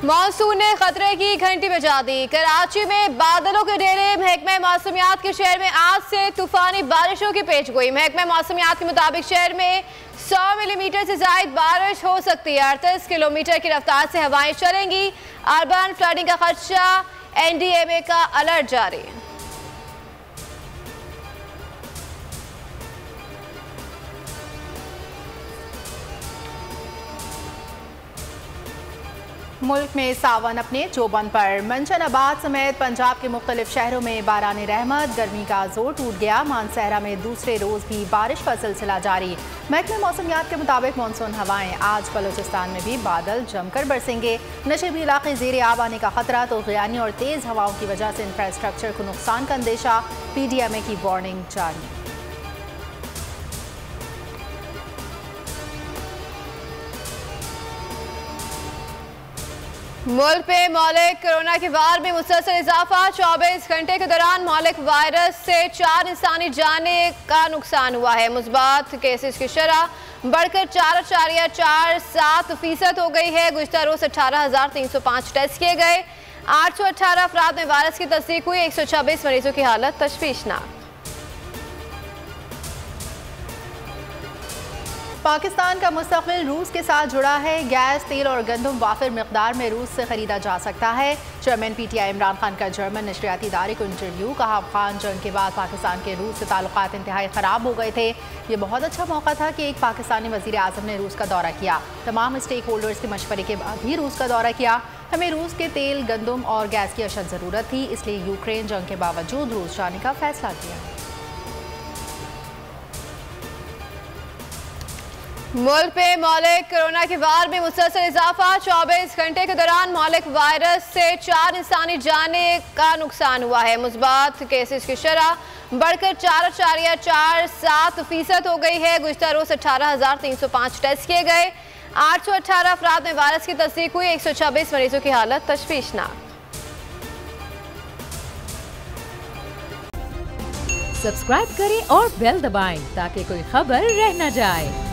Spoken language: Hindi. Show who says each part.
Speaker 1: मॉनसून ने खतरे की घंटी बजा दी। कराची में बादलों के डेरे। महकमा मौसमियात के शहर में आज से तूफानी बारिशों की पेशगोई। महकमा मौसमियात के मुताबिक शहर में 100 मिलीमीटर से ज्यादा बारिश हो सकती है। 38 किलोमीटर की रफ्तार से हवाएं चलेंगी। अर्बन फ्लडिंग का खदशा, NDMA का अलर्ट जारी।
Speaker 2: मुल्क में सावन अपने चौबन पर। मंशनाबाद समेत पंजाब के मुख्तलिफ शहरों में बारान रहमत। गर्मी का जोर टूट गया। मानसहरा में दूसरे रोज भी बारिश का सिलसिला जारी। महकमे मौसमियात के मुताबिक मानसून हवाएं आज बलोचिस्तान में भी बादल जमकर बरसेंगे। नशेबी इलाके ज़ेरे आब आने का खतरा। तो ग़ियानी और तेज़ हवाओं की वजह से इंफ्रास्ट्रक्चर को नुकसान का अंदेशा। PDMA की वार्निंग जारी।
Speaker 1: मुल्क पे मौलिक कोरोना के वार में मुसलसल इजाफा। 24 घंटे के दौरान मौलिक वायरस से 4 इंसानी जाने का नुकसान हुआ है। मुस्बत केसेस की शरह बढ़कर 4.47% हो गई है। गुज़िश्ता रोज 18,305 टेस्ट किए गए। 818 अफराद में वायरस की तस्दीक हुई। 126 मरीजों की हालत तशवीशनाक।
Speaker 2: पाकिस्तान का मुस्तकबिल रूस के साथ जुड़ा है। गैस, तेल और गंदम वाफिर मिकदार में रूस से खरीदा जा सकता है। चेयरमैन PTI इमरान खान का जर्मन नशरियाती इदारे को इंटरव्यू। कहा, अफगान जंग के बाद पाकिस्तान के रूस से ताल्लुकात इंतहाई ख़राब हो गए थे। ये बहुत अच्छा मौका था कि एक पाकिस्तानी वज़ीर आज़म ने रूस का दौरा किया। तमाम स्टेक होल्डर्स के मशवरे के बाद ही रूस का दौरा किया। हमें रूस के तेल, गंदम और गैस की अशद ज़रूरत थी, इसलिए यूक्रेन जंग के बावजूद रूस जाने का फैसला किया।
Speaker 1: मुल्क पे मौलिक कोरोना के वार में मुसलसल इजाफा। 24 घंटे के दौरान मौलिक वायरस से 4 इंसानी जाने का नुकसान हुआ है। मुस्बत केसेस की शरह बढ़कर 4.47% हो गई है। गुज़िश्ता रोज 18,305 टेस्ट किए गए। 818 अफराद में वायरस की तस्दीक हुई। 126 मरीजों की हालत तशवीशनाक।
Speaker 3: सब्सक्राइब करें और बेल दबाएं ताकि कोई खबर रह न जाए।